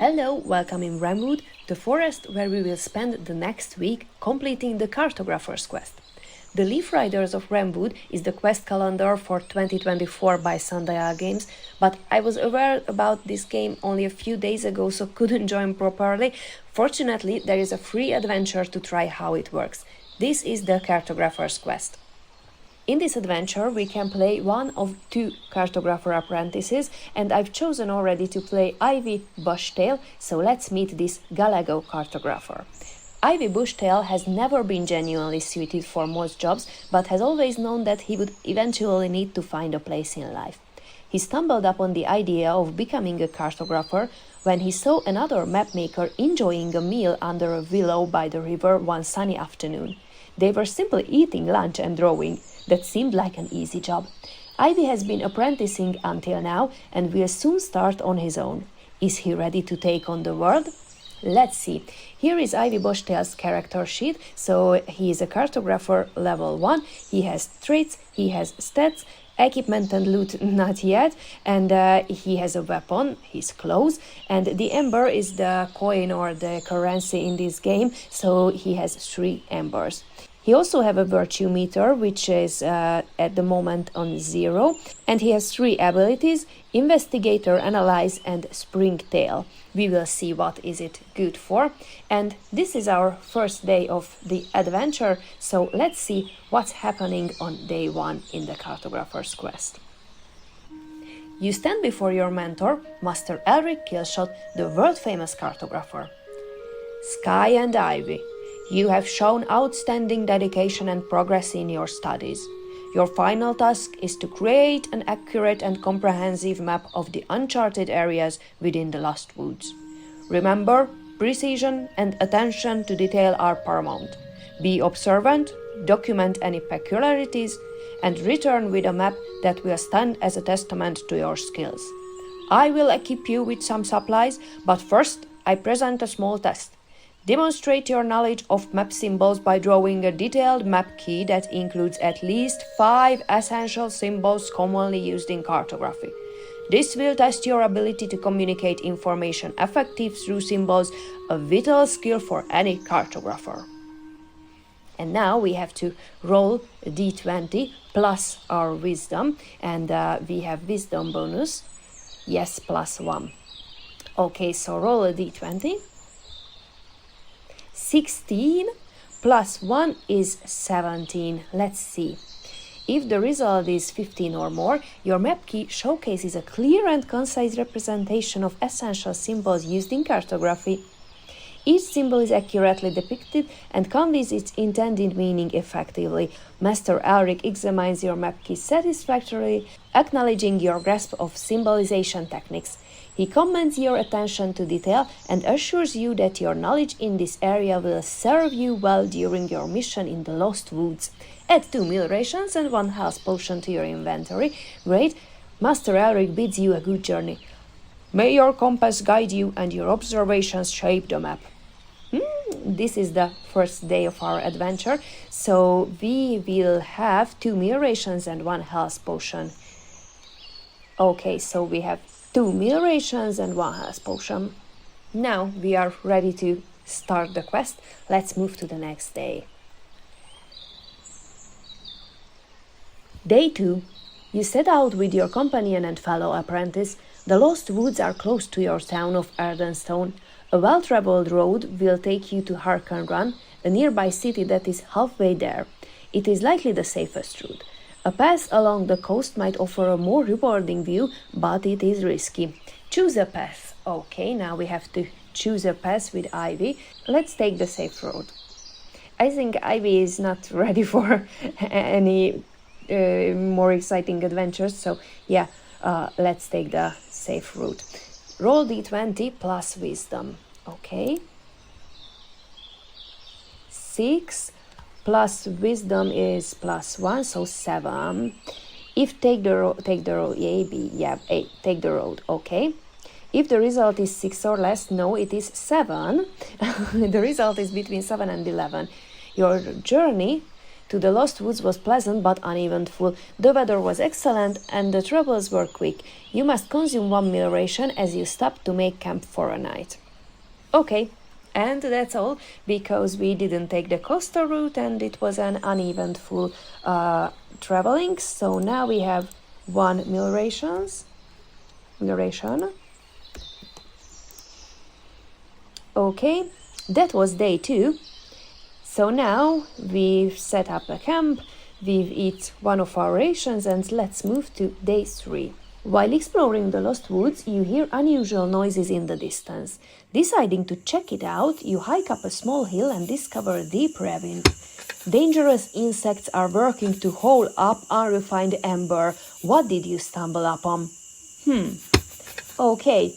Hello, welcome in Wrenwood, the forest where we will spend the next week completing the Cartographer's quest. The Leaf Riders of Wrenwood is the quest calendar for 2024 by Sundial Games, but I was aware about this game only a few days ago, so couldn't join properly. Fortunately, there is a free adventure to try how it works. This is the Cartographer's quest. In this adventure, we can play one of two Cartographer apprentices, and I've chosen already to play Ivy Bushtail, so let's meet this Galago Cartographer. Ivy Bushtail has never been genuinely suited for most jobs, but has always known that he would eventually need to find a place in life. He stumbled upon the idea of becoming a cartographer when he saw another mapmaker enjoying a meal under a willow by the river one sunny afternoon. They were simply eating lunch and drawing. That seemed like an easy job. Ivy has been apprenticing until now and will soon start on his own. Is he ready to take on the world? Let's see. Here is Ivy Bushtail's character sheet. So he is a cartographer level 1. He has traits, he has stats, equipment and loot not yet, and he has a weapon, his clothes, and the ember is the coin or the currency in this game, so he has 3 embers. He also has a virtue meter, which is at the moment on 0, and he has 3 abilities: Investigator, Analyze, and Springtail. We will see what is it good for. And this is our first day of the adventure, so let's see what's happening on day 1 in the Cartographer's quest. You stand before your mentor, Master Elric Killshot, the world-famous cartographer. Sky and Ivy, you have shown outstanding dedication and progress in your studies. Your final task is to create an accurate and comprehensive map of the uncharted areas within the Lost Woods. Remember, precision and attention to detail are paramount. Be observant, document any peculiarities, and return with a map that will stand as a testament to your skills. I will equip you with some supplies, but first I present a small test. Demonstrate your knowledge of map symbols by drawing a detailed map key that includes at least 5 essential symbols commonly used in cartography. This will test your ability to communicate information effectively through symbols, a vital skill for any cartographer. And now we have to roll a d20 plus our wisdom, and we have wisdom bonus. Yes, +1. Okay, so roll a d20. 16 plus 1 is 17. Let's see. If the result is 15 or more, your map key showcases a clear and concise representation of essential symbols used in cartography. Each symbol is accurately depicted and conveys its intended meaning effectively. Master Elric examines your map key satisfactorily, acknowledging your grasp of symbolization techniques. He commends your attention to detail and assures you that your knowledge in this area will serve you well during your mission in the Lost Woods. Add 2 meal rations and 1 health potion to your inventory. Great! Master Elric bids you a good journey. May your compass guide you and your observations shape the map. This is the first day of our adventure, so we will have 2 meal rations and 1 health potion. Okay, so we have 2 meal rations and 1 health potion. Now we are ready to start the quest. Let's move to the next day. Day 2. You set out with your companion and fellow apprentice. The Lost Woods are close to your town of Ardenstone. A well-traveled road will take you to Harken Run, a nearby city that is halfway there. It is likely the safest route. A path along the coast might offer a more rewarding view, but it is risky. Choose a path. Okay, now we have to choose a path with Ivy. Let's take the safe road. I think Ivy is not ready for any more exciting adventures, so yeah, let's take the safe route. Roll d20 plus wisdom. Okay. 6 plus wisdom is +1, so 7. If take the road, A, B, yeah, A, take the road, okay. If the result is 6 or less, no, it is 7. The result is between 7 and 11. Your journey to to the Lost Woods was pleasant but uneventful. The weather was excellent and the travels were quick. You must consume 1 meal ration as you stop to make camp for a night. Okay, and that's all, because we didn't take the coastal route and it was an uneventful traveling. So now we have 1 meal ration. Okay, that was day 2. So now we've set up a camp, we've eaten one of our rations, and let's move to day 3. While exploring the Lost Woods, you hear unusual noises in the distance. Deciding to check it out, you hike up a small hill and discover a deep ravine. Dangerous insects are working to haul up unrefined amber. What did you stumble upon? Okay,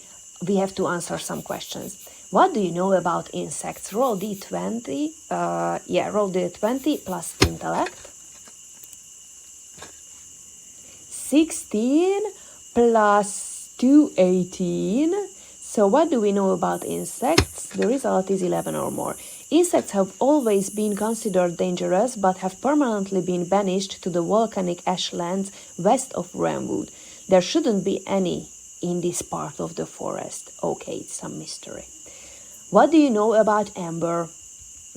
we have to answer some questions. What do you know about insects? Roll d20. Roll d20 plus intellect. 16 plus 2, 18. So what do we know about insects? The result is 11 or more. Insects have always been considered dangerous but have permanently been banished to the volcanic ashlands west of Wrenwood. There shouldn't be any in this part of the forest. Okay, it's some mystery. What do you know about amber?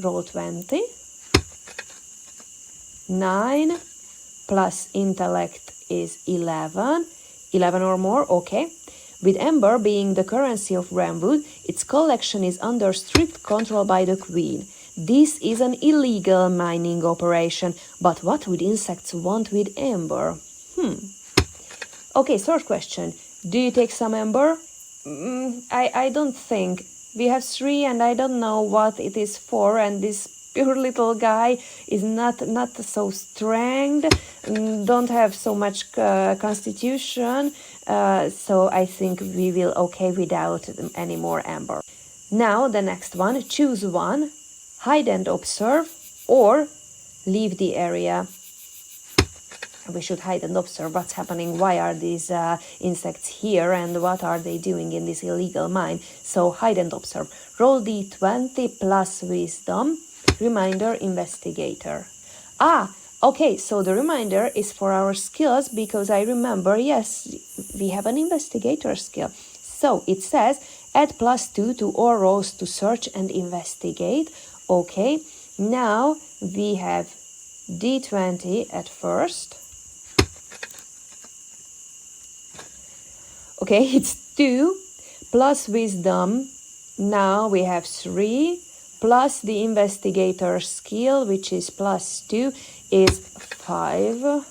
Roll 20. 9 plus intellect is 11. 11 or more, okay. With amber being the currency of Wrenwood, its collection is under strict control by the Queen. This is an illegal mining operation, but what would insects want with amber? Okay, third question. Do you take some amber? I don't think. We have 3 and I don't know what it is for, and this poor little guy is not so strong, don't have so much constitution, so I think we will okay without any more amber. Now the next one, choose one, hide and observe or leave the area. We should hide and observe what's happening, why are these insects here and what are they doing in this illegal mine. So hide and observe. Roll d20 plus wisdom. Reminder, investigator. Okay, so the reminder is for our skills, because I remember, yes, we have an investigator skill. So it says add +2 to all rolls to search and investigate. Okay, now we have d20 at first. Okay, it's 2 plus wisdom. Now we have 3 plus the investigator skill, which is +2, is 5.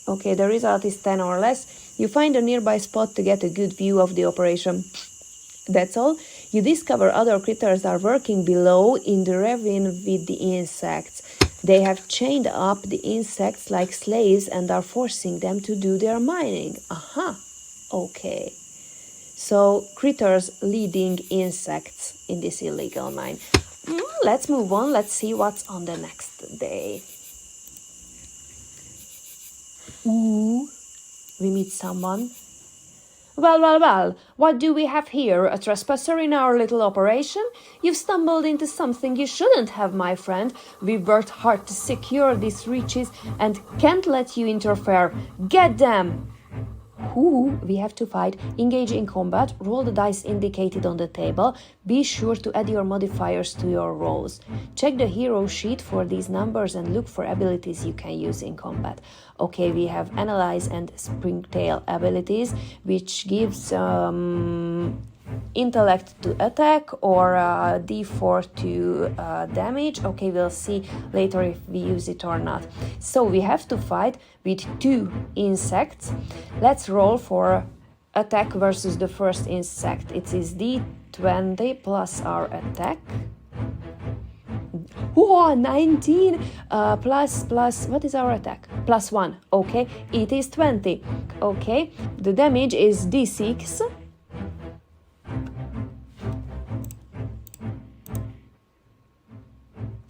Okay, the result is 10 or less. You find a nearby spot to get a good view of the operation. That's all. You discover other critters are working below in the ravine with the insects. They have chained up the insects like slaves and are forcing them to do their mining. Okay. So, critters leading insects in this illegal mine. Let's move on. Let's see what's on the next day. Ooh, we meet someone. Well, what do we have here? A trespasser in our little operation? You've stumbled into something you shouldn't have, my friend. We've worked hard to secure these reaches and can't let you interfere. Get them! Who we have to fight. Engage in combat. Roll the dice indicated on the table. Be sure to add your modifiers to your rolls. Check the hero sheet for these numbers and look for abilities you can use in combat. Okay, we have Analyze and Springtail abilities, which gives intellect to attack or d4 to damage. Okay, we'll see later if we use it or not. So we have to fight with 2 insects. Let's roll for attack versus the first insect. It is d20 plus our attack. Whoa, 19 plus what is our attack? +1. Okay, it is 20. Okay, the damage is d6.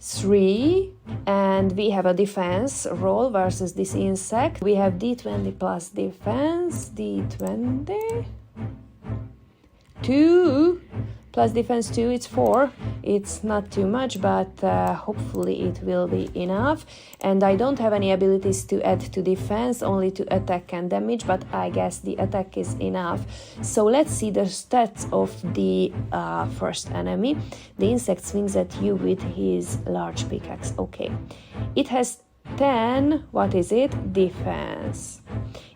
Three, and we have a defense roll versus this insect. We have d20 plus defense, d20, 2 plus defense 2, it's 4. It's not too much, but hopefully it will be enough. And I don't have any abilities to add to defense, only to attack and damage, but I guess the attack is enough. So let's see the stats of the first enemy. The insect swings at you with his large pickaxe. Okay. It has 10, what is it? Defense.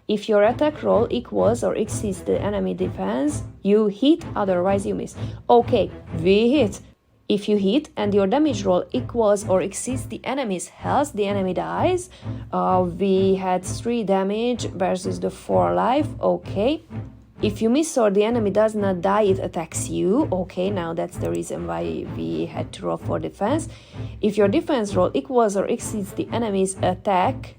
If your attack roll equals or exceeds the enemy defense, you hit, otherwise you miss. Okay, we hit. If you hit and your damage roll equals or exceeds the enemy's health, the enemy dies. We had 3 damage versus the 4 life. Okay. If you miss or the enemy does not die, it attacks you. Okay, now that's the reason why we had to roll for defense. If your defense roll equals or exceeds the enemy's attack,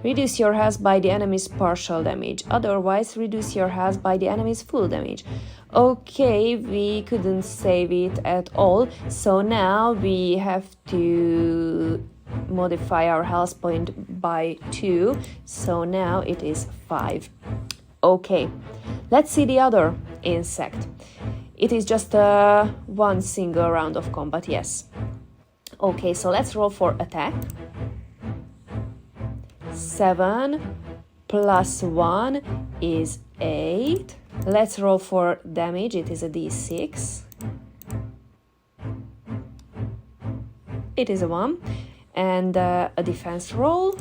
reduce your health by the enemy's partial damage. Otherwise, reduce your health by the enemy's full damage. Okay, we couldn't save it at all. So now we have to modify our health point by 2. So now it is 5. Okay, let's see the other insect. It is just one single round of combat, yes. Okay, so let's roll for attack. 7 plus 1 is 8. Let's roll for damage. It is a d6. It is a 1. And a defense roll.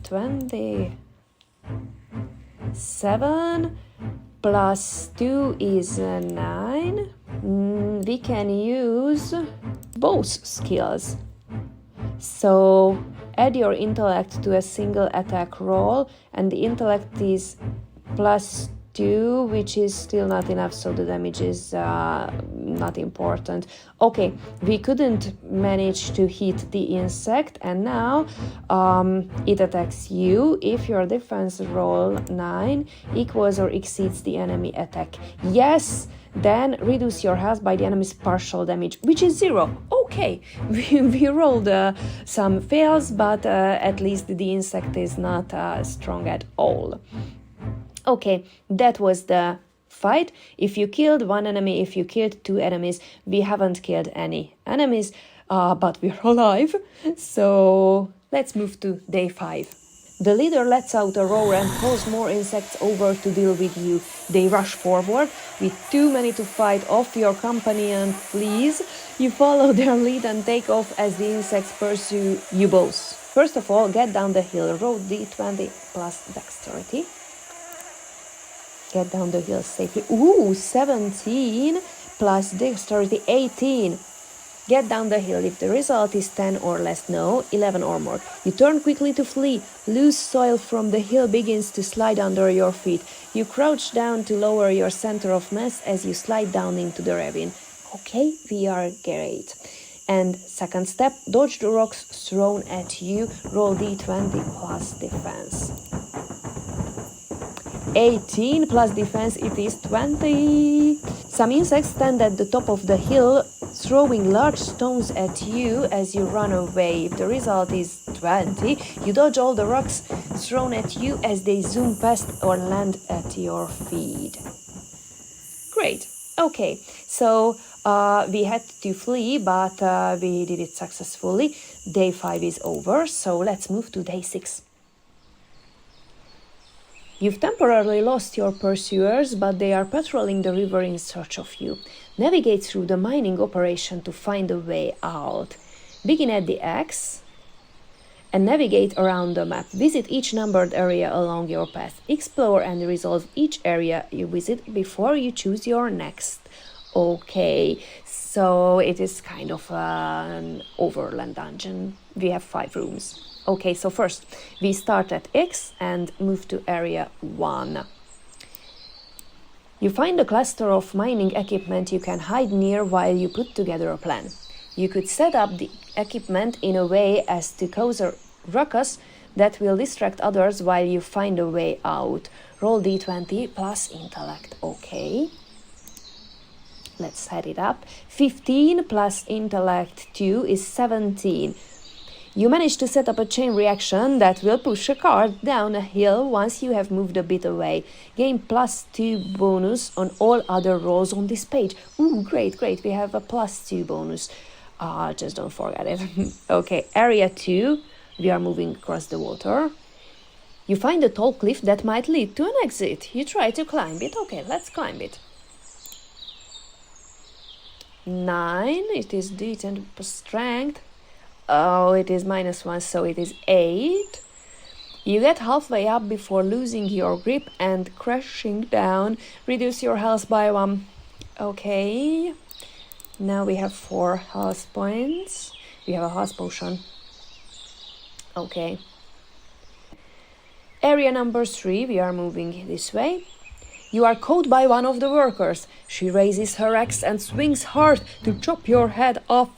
27 plus 2 is 9. We can use both skills. So add your intellect to a single attack roll, and the intellect is plus 2, which is still not enough, so the damage is not important. Okay, we couldn't manage to hit the insect, and now it attacks you if your defense roll 9 equals or exceeds the enemy attack. Yes, then reduce your health by the enemy's partial damage, which is 0. Okay, we rolled some fails, but at least the insect is not strong at all. Okay, that was the fight. If you killed one enemy, if you killed 2 enemies, we haven't killed any enemies, but we're alive. So let's move to day 5. The leader lets out a roar and calls more insects over to deal with you. They rush forward. With too many to fight, off your companion flees. You follow their lead and take off as the insects pursue you both. First of all, get down the hill. Roll d20 plus dexterity. Get down the hill safely. Ooh, 17 plus dexterity, 18. Get down the hill. If the result is 10 or less, no, 11 or more. You turn quickly to flee. Loose soil from the hill begins to slide under your feet. You crouch down to lower your center of mass as you slide down into the ravine. Okay, we are great. And second step, dodge the rocks thrown at you. Roll d20 plus defense. 18 plus defense, it is 20. Some insects stand at the top of the hill, throwing large stones at you as you run away. If the result is 20, you dodge all the rocks thrown at you as they zoom past or land at your feet. Great. Okay, so we had to flee, but we did it successfully. Day 5 is over, so let's move to day 6. You've temporarily lost your pursuers, but they are patrolling the river in search of you. Navigate through the mining operation to find a way out. Begin at the X and navigate around the map. Visit each numbered area along your path. Explore and resolve each area you visit before you choose your next. Okay, so it is kind of an overland dungeon. We have 5 rooms. Okay, so first we start at X and move to area 1. You find a cluster of mining equipment you can hide near while you put together a plan. You could set up the equipment in a way as to cause a ruckus that will distract others while you find a way out. Roll d20 plus intellect. Okay. Let's set it up. 15 plus intellect 2 is 17. You manage to set up a chain reaction that will push a card down a hill once you have moved a bit away. Gain +2 bonus on all other rolls on this page. Ooh, great, great. We have a +2 bonus. Just don't forget it. Okay, area 2. We are moving across the water. You find a tall cliff that might lead to an exit. You try to climb it. Okay, let's climb it. 9. It is D10 strength. Oh, it is -1, so it is 8. You get halfway up before losing your grip and crashing down. Reduce your health by 1. Okay. Now we have 4 health points. We have a health potion. Okay. Area number 3, we are moving this way. You are caught by one of the workers. She raises her axe and swings hard to chop your head off.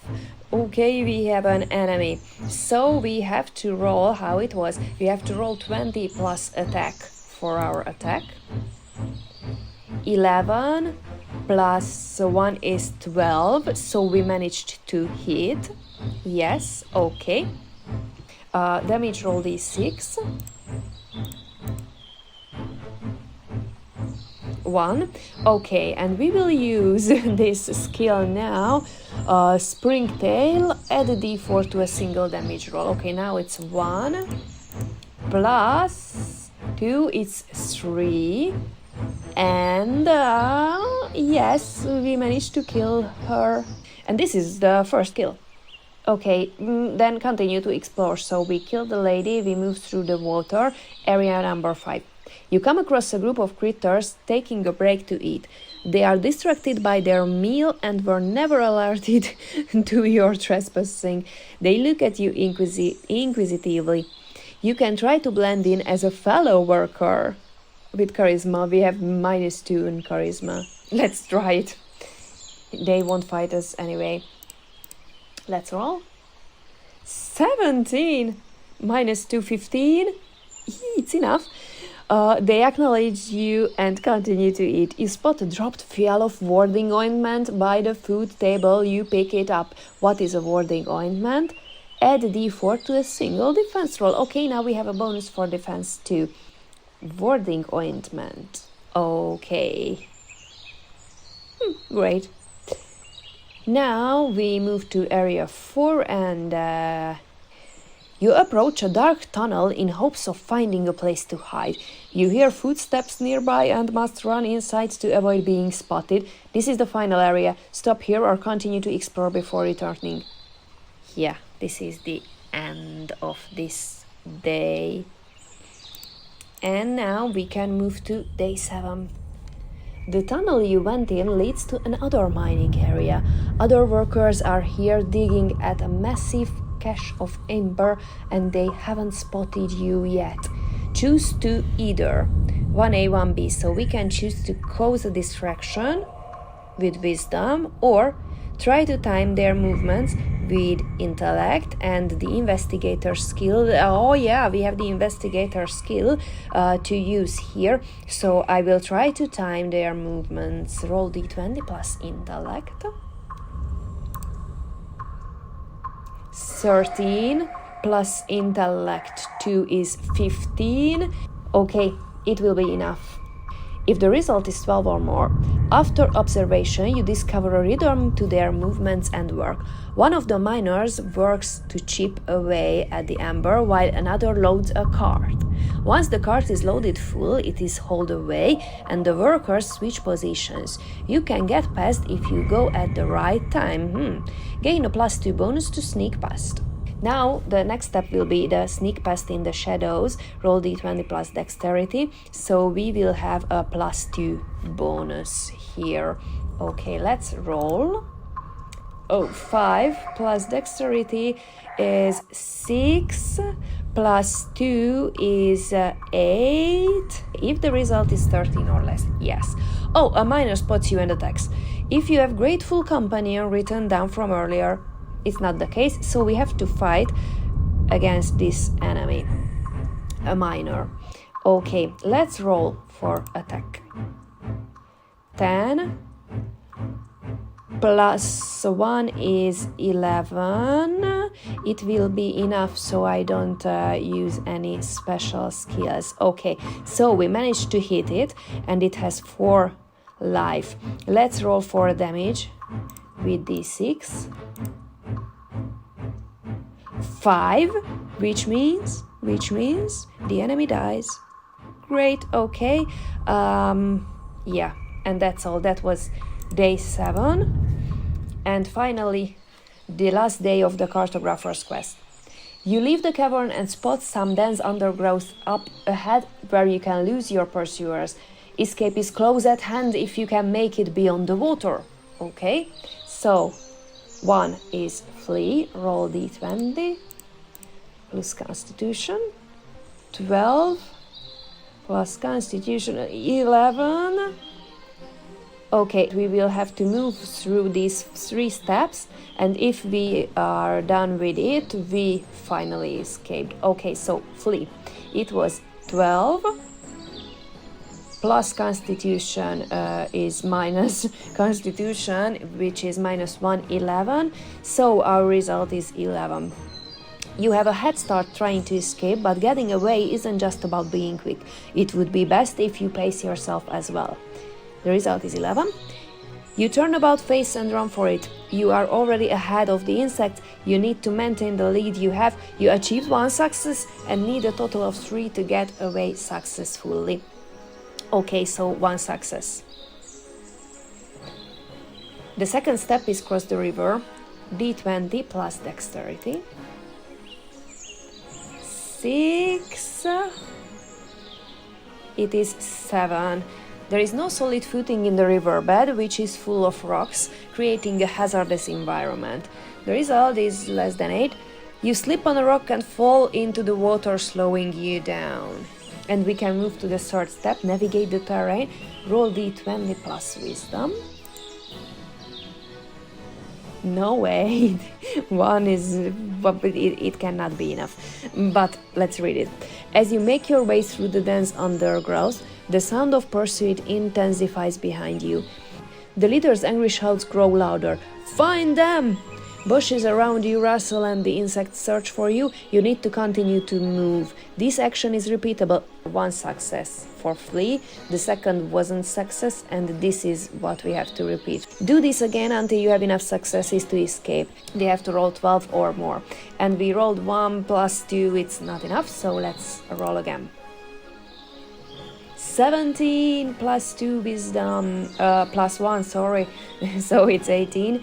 Okay, we have an enemy. So we have to roll how it was. We have to roll 20 plus attack for our attack. 11 plus 1 is 12, so we managed to hit. Yes, okay. Damage roll d6. 1. Okay, and we will use this skill now. Springtail, add a d4 to a single damage roll. Okay, now it's 1 plus 2, it's 3. And yes, we managed to kill her. And this is the first kill. Okay, then continue to explore. So we killed the lady, we moved through the water. Area number 5. You come across a group of critters taking a break to eat. They are distracted by their meal and were never alerted to your trespassing. They look at you inquisitively. You can try to blend in as a fellow worker. With charisma, we have -2 in charisma. Let's try it. They won't fight us anyway. Let's roll. 17! -2, 15. It's enough. They acknowledge you and continue to eat. You spot a dropped vial of warding ointment by the food table. You pick it up. What is a warding ointment? Add d4 to a single defense roll. Okay, now we have a bonus for defense too. Warding ointment. Okay. Great. Now we move to area 4 and you approach a dark tunnel in hopes of finding a place to hide. You hear footsteps nearby and must run inside to avoid being spotted. This is the final area. Stop here or continue to explore before returning. Yeah, this is the end of this day. And now we can move to day 7. The tunnel you went in leads to another mining area. Other workers are here digging at a massive cache of amber and they haven't spotted you yet. Choose to either 1A, 1B, so we can choose to cause a distraction with wisdom or try to time their movements with intellect and the investigator skill. Oh yeah, we have the investigator skill to use here. So I will try to time their movements. Roll d20 plus intellect. 13 plus intellect 2 is 15. Okay, it will be enough. If the result is 12 or more, after observation you discover a rhythm to their movements and work. One of the miners works to chip away at the amber while another loads a cart. Once the cart is loaded full, it is hauled away and the workers switch positions. You can get past if you go at the right time. Gain a +2 bonus to sneak past. Now the next step will be the sneak past in the shadows. Roll d20 plus dexterity, so we will have a +2 bonus here. Okay, let's roll. 5 plus dexterity is 6 plus 2 is 8. If the result is 13 or less, yes. A minor spots you and attacks. If you have grateful companion written down from earlier, it's not the case, so we have to fight against this enemy, a minor. Okay, let's roll for attack. 10, plus 1 is 11. It will be enough, so I don't use any special skills. Okay, so we managed to hit it, and it has 4 life. Let's roll for damage with d6. 5, which means the enemy dies. Great. Okay, yeah, and that's all. That was day 7, and finally the last day of the Cartographer's quest. You leave the cavern and spot some dense undergrowth up ahead where you can lose your pursuers. Escape is close at hand if you can make it beyond the water. Okay, so 1 is flee, roll d20 plus constitution. 12 plus constitution, 11. Okay, we will have to move through these 3 steps, and if we are done with it, we finally escaped. Okay, so flee. It was 12 plus constitution is minus constitution, which is minus 1, 11. So our result is 11. You have a head start trying to escape, but getting away isn't just about being quick. It would be best if you pace yourself as well. The result is 11. You turn about face and run for it. You are already ahead of the insect. You need to maintain the lead you have. You achieved 1 success and need a total of 3 to get away successfully. Okay, so 1 success. The second step is cross the river. d20 plus dexterity. 6. It is 7. There is no solid footing in the riverbed, which is full of rocks, creating a hazardous environment. The result is less than 8. You slip on a rock and fall into the water, slowing you down. And we can move to the third step, navigate the terrain, roll d20 plus wisdom. No way, 1 is, it cannot be enough, but let's read it. As you make your way through the dense undergrowth, the sound of pursuit intensifies behind you. The leader's angry shouts grow louder. Find them! Bushes around you rustle and the insects search for you. You need to continue to move. This action is repeatable. 1 success for flee, the second wasn't success, and this is what we have to repeat. Do this again until you have enough successes to escape. They have to roll 12 or more. And we rolled 1 plus 2, it's not enough, so let's roll again. 17 plus 2 wisdom, plus 1, sorry, so it's 18.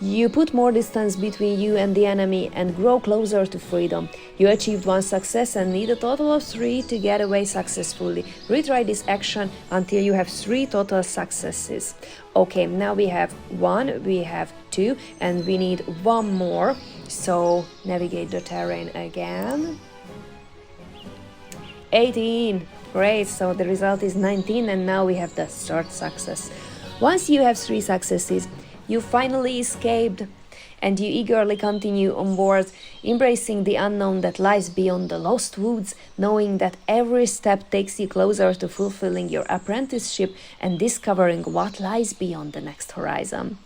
You put more distance between you and the enemy and grow closer to freedom. You achieved 1 success and need a total of 3 to get away successfully. Retry this action until you have 3 total successes. Okay, now we have 1, we have 2, and we need 1 more. So navigate the terrain again. 18. Great, so the result is 19, and now we have the 3rd success. Once you have 3 successes, you finally escaped, and you eagerly continue onward, embracing the unknown that lies beyond the lost woods, knowing that every step takes you closer to fulfilling your apprenticeship and discovering what lies beyond the next horizon.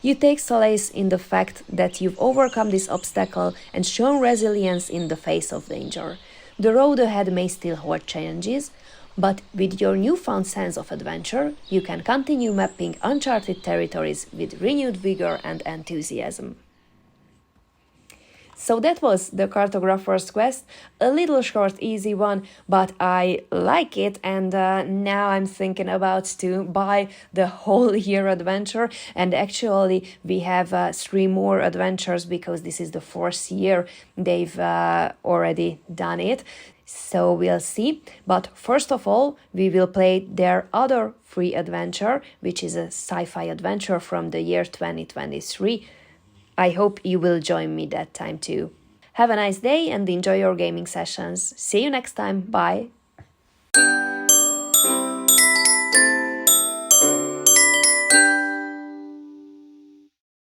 You take solace in the fact that you've overcome this obstacle and shown resilience in the face of danger. The road ahead may still hold challenges, but with your newfound sense of adventure, you can continue mapping uncharted territories with renewed vigor and enthusiasm. So that was the Cartographer's quest, a little short, easy one, but I like it, and now I'm thinking about to buy the whole year adventure, and actually we have 3 more adventures because this is the 4th year they've already done it. So we'll see, but first of all, we will play their other free adventure, which is a sci-fi adventure from the year 2023. I hope you will join me that time too. Have a nice day and enjoy your gaming sessions. See you next time. Bye!